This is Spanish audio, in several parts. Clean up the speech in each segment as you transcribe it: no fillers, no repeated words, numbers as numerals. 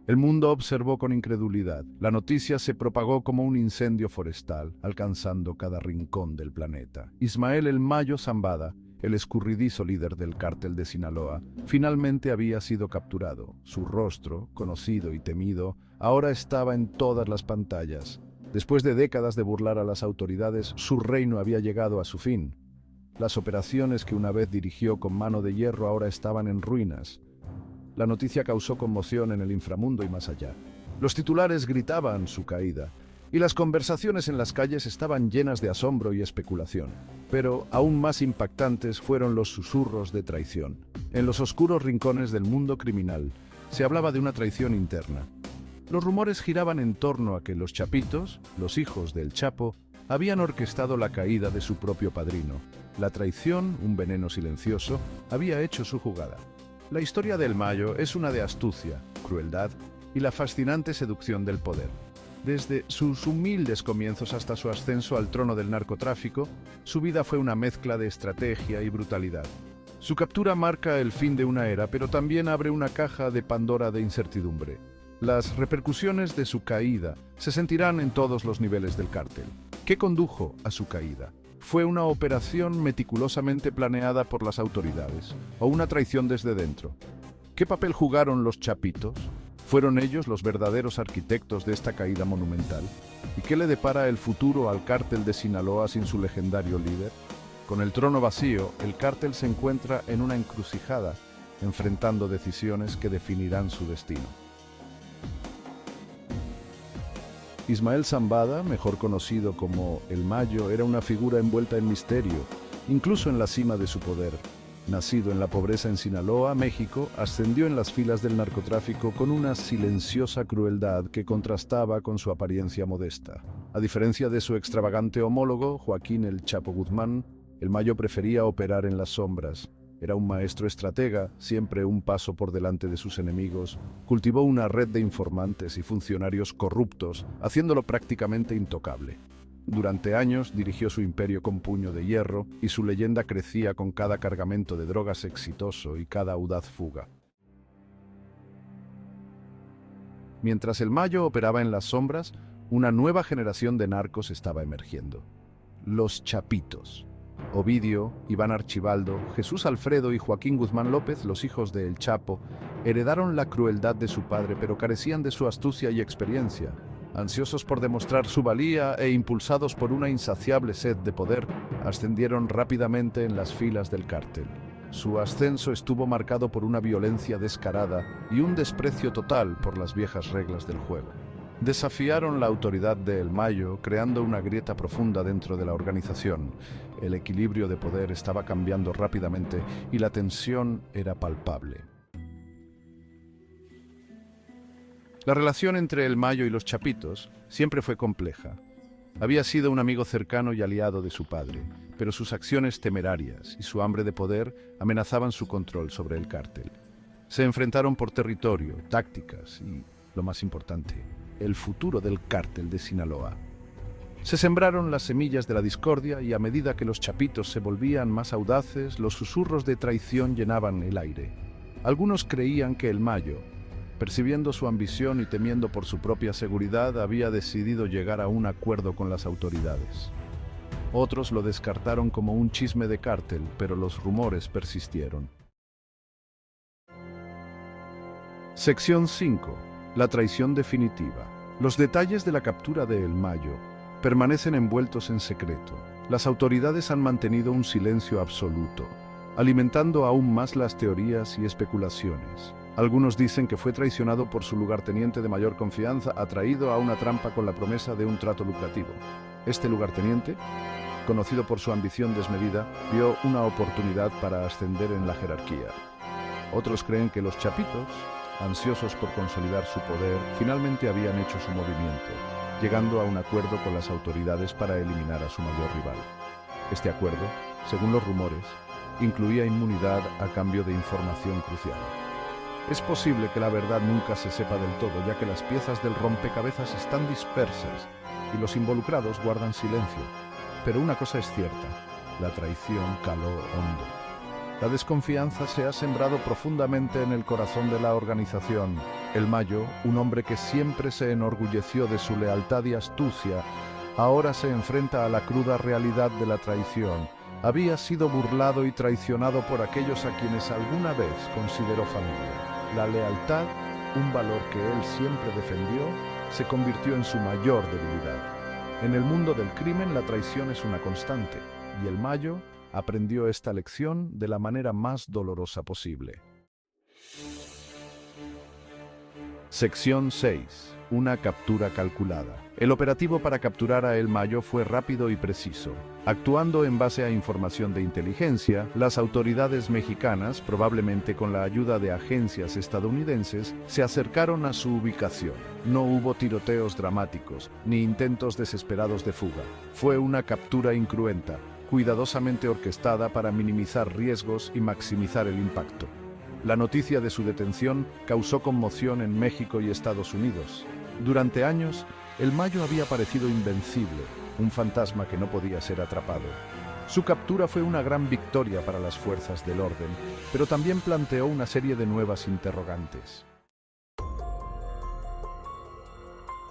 El mundo observó con incredulidad. La noticia se propagó como un incendio forestal, alcanzando cada rincón del planeta. Ismael El Mayo Zambada, el escurridizo líder del cártel de Sinaloa, finalmente había sido capturado. Su rostro, conocido y temido, ahora estaba en todas las pantallas. Después de décadas de burlar a las autoridades, su reino había llegado a su fin. Las operaciones que una vez dirigió con mano de hierro ahora estaban en ruinas. La noticia causó conmoción en el inframundo y más allá. Los titulares gritaban su caída, y las conversaciones en las calles estaban llenas de asombro y especulación. Pero aún más impactantes fueron los susurros de traición. En los oscuros rincones del mundo criminal se hablaba de una traición interna. Los rumores giraban en torno a que los Chapitos, los hijos del Chapo, habían orquestado la caída de su propio padrino. La traición, un veneno silencioso, había hecho su jugada. La historia del Mayo es una de astucia, crueldad y la fascinante seducción del poder. Desde sus humildes comienzos hasta su ascenso al trono del narcotráfico, su vida fue una mezcla de estrategia y brutalidad. Su captura marca el fin de una era, pero también abre una caja de Pandora de incertidumbre. Las repercusiones de su caída se sentirán en todos los niveles del cártel. ¿Qué condujo a su caída? ¿Fue una operación meticulosamente planeada por las autoridades o una traición desde dentro? ¿Qué papel jugaron los Chapitos? ¿Fueron ellos los verdaderos arquitectos de esta caída monumental? ¿Y qué le depara el futuro al cártel de Sinaloa sin su legendario líder? Con el trono vacío, el cártel se encuentra en una encrucijada, enfrentando decisiones que definirán su destino. Ismael Zambada, mejor conocido como El Mayo, era una figura envuelta en misterio, incluso en la cima de su poder. Nacido en la pobreza en Sinaloa, México, ascendió en las filas del narcotráfico con una silenciosa crueldad que contrastaba con su apariencia modesta. A diferencia de su extravagante homólogo, Joaquín El Chapo Guzmán, El Mayo prefería operar en las sombras. Era un maestro estratega, siempre un paso por delante de sus enemigos. Cultivó una red de informantes y funcionarios corruptos, haciéndolo prácticamente intocable. Durante años dirigió su imperio con puño de hierro y su leyenda crecía con cada cargamento de drogas exitoso y cada audaz fuga. Mientras El Mayo operaba en las sombras, una nueva generación de narcos estaba emergiendo. Los Chapitos. Ovidio, Iván Archibaldo, Jesús Alfredo y Joaquín Guzmán López, los hijos de El Chapo, heredaron la crueldad de su padre, pero carecían de su astucia y experiencia. Ansiosos por demostrar su valía e impulsados por una insaciable sed de poder, ascendieron rápidamente en las filas del cártel. Su ascenso estuvo marcado por una violencia descarada y un desprecio total por las viejas reglas del juego. Desafiaron la autoridad de El Mayo, creando una grieta profunda dentro de la organización. El equilibrio de poder estaba cambiando rápidamente y la tensión era palpable. La relación entre El Mayo y los Chapitos siempre fue compleja. Había sido un amigo cercano y aliado de su padre, pero sus acciones temerarias y su hambre de poder amenazaban su control sobre el cártel. Se enfrentaron por territorio, tácticas y, lo más importante, el futuro del cártel de Sinaloa. Se sembraron las semillas de la discordia y a medida que los Chapitos se volvían más audaces, los susurros de traición llenaban el aire. Algunos creían que El Mayo, percibiendo su ambición y temiendo por su propia seguridad, había decidido llegar a un acuerdo con las autoridades. Otros lo descartaron como un chisme de cártel, pero los rumores persistieron. Sección 5. La traición definitiva. Los detalles de la captura de El Mayo permanecen envueltos en secreto. Las autoridades han mantenido un silencio absoluto, alimentando aún más las teorías y especulaciones. Algunos dicen que fue traicionado por su lugarteniente de mayor confianza, atraído a una trampa con la promesa de un trato lucrativo. Este lugarteniente, conocido por su ambición desmedida, vio una oportunidad para ascender en la jerarquía. Otros creen que los Chapitos, ansiosos por consolidar su poder, finalmente habían hecho su movimiento, llegando a un acuerdo con las autoridades para eliminar a su mayor rival. Este acuerdo, según los rumores, incluía inmunidad a cambio de información crucial. Es posible que la verdad nunca se sepa del todo, ya que las piezas del rompecabezas están dispersas y los involucrados guardan silencio. Pero una cosa es cierta, la traición caló hondo. La desconfianza se ha sembrado profundamente en el corazón de la organización El Mayo, un hombre que siempre se enorgulleció de su lealtad y astucia, ahora se enfrenta a la cruda realidad de la traición. Había sido burlado y traicionado por aquellos a quienes alguna vez consideró familia. La lealtad, un valor que él siempre defendió, se convirtió en su mayor debilidad. En el mundo del crimen, la traición es una constante, y el Mayo aprendió esta lección de la manera más dolorosa posible. Sección 6. Una captura calculada. El operativo para capturar a El Mayo fue rápido y preciso. Actuando en base a información de inteligencia, las autoridades mexicanas, probablemente con la ayuda de agencias estadounidenses, se acercaron a su ubicación. No hubo tiroteos dramáticos, ni intentos desesperados de fuga. Fue una captura incruenta, cuidadosamente orquestada para minimizar riesgos y maximizar el impacto. La noticia de su detención causó conmoción en México y Estados Unidos. Durante años, El Mayo había parecido invencible, un fantasma que no podía ser atrapado. Su captura fue una gran victoria para las fuerzas del orden, pero también planteó una serie de nuevas interrogantes.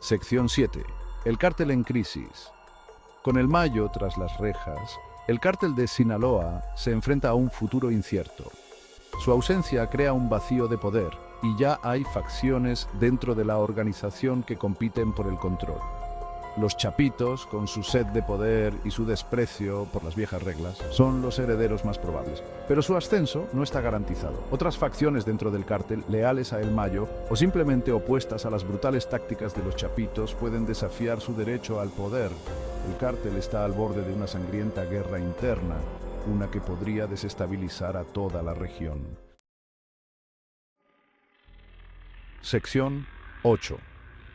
Sección 7. El cártel en crisis. Con El Mayo tras las rejas, el cártel de Sinaloa se enfrenta a un futuro incierto. Su ausencia crea un vacío de poder y ya hay facciones dentro de la organización que compiten por el control. Los chapitos, con su sed de poder y su desprecio por las viejas reglas, son los herederos más probables. Pero su ascenso no está garantizado. Otras facciones dentro del cártel, leales a El Mayo o simplemente opuestas a las brutales tácticas de los chapitos, pueden desafiar su derecho al poder. El cártel está al borde de una sangrienta guerra interna, una que podría desestabilizar a toda la región. Sección 8.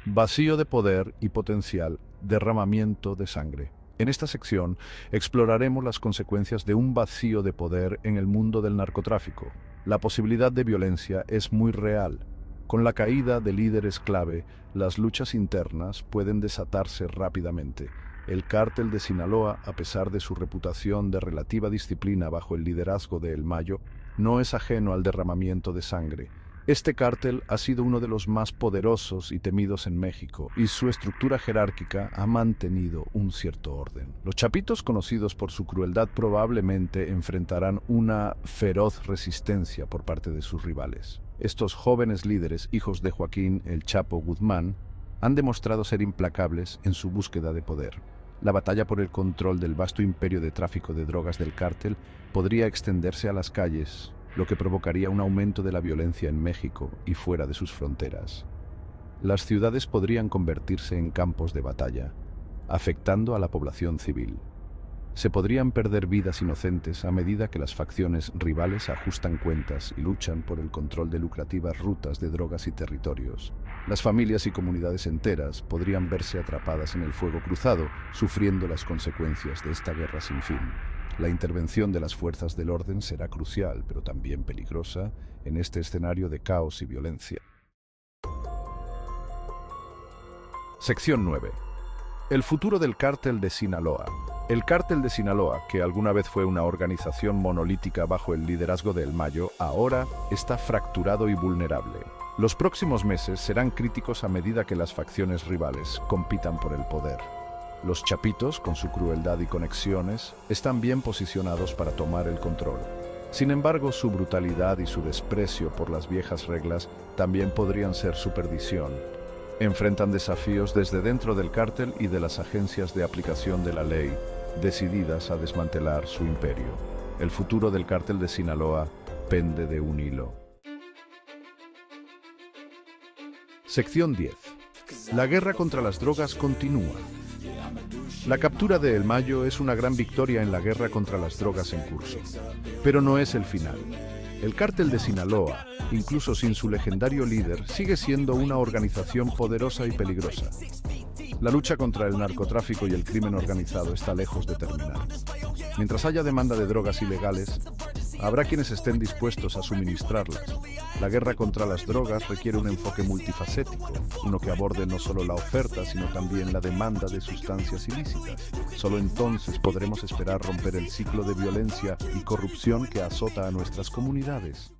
Vacío de poder y potencial derramamiento de sangre. En esta sección exploraremos las consecuencias de un vacío de poder en el mundo del narcotráfico. La posibilidad de violencia es muy real. Con la caída de líderes clave, las luchas internas pueden desatarse rápidamente. El cártel de Sinaloa, a pesar de su reputación de relativa disciplina bajo el liderazgo de El Mayo, no es ajeno al derramamiento de sangre. Este cártel ha sido uno de los más poderosos y temidos en México, y su estructura jerárquica ha mantenido un cierto orden. Los chapitos, conocidos por su crueldad, probablemente enfrentarán una feroz resistencia por parte de sus rivales. Estos jóvenes líderes, hijos de Joaquín El Chapo Guzmán, han demostrado ser implacables en su búsqueda de poder. La batalla por el control del vasto imperio de tráfico de drogas del cártel podría extenderse a las calles, lo que provocaría un aumento de la violencia en México y fuera de sus fronteras. Las ciudades podrían convertirse en campos de batalla, afectando a la población civil. Se podrían perder vidas inocentes a medida que las facciones rivales ajustan cuentas y luchan por el control de lucrativas rutas de drogas y territorios. Las familias y comunidades enteras podrían verse atrapadas en el fuego cruzado, sufriendo las consecuencias de esta guerra sin fin. La intervención de las fuerzas del orden será crucial, pero también peligrosa, en este escenario de caos y violencia. Sección 9. El futuro del cártel de Sinaloa. El cártel de Sinaloa, que alguna vez fue una organización monolítica bajo el liderazgo de El Mayo, ahora está fracturado y vulnerable. Los próximos meses serán críticos a medida que las facciones rivales compitan por el poder. Los chapitos, con su crueldad y conexiones, están bien posicionados para tomar el control. Sin embargo, su brutalidad y su desprecio por las viejas reglas también podrían ser su perdición. Enfrentan desafíos desde dentro del cártel y de las agencias de aplicación de la ley, decididas a desmantelar su imperio. El futuro del cártel de Sinaloa pende de un hilo. Sección 10. La guerra contra las drogas continúa. La captura de El Mayo es una gran victoria en la guerra contra las drogas en curso, pero no es el final. El cártel de Sinaloa, incluso sin su legendario líder, sigue siendo una organización poderosa y peligrosa. La lucha contra el narcotráfico y el crimen organizado está lejos de terminar. Mientras haya demanda de drogas ilegales, habrá quienes estén dispuestos a suministrarlas. La guerra contra las drogas requiere un enfoque multifacético, uno que aborde no solo la oferta, sino también la demanda de sustancias ilícitas. Solo entonces podremos esperar romper el ciclo de violencia y corrupción que azota a nuestras comunidades.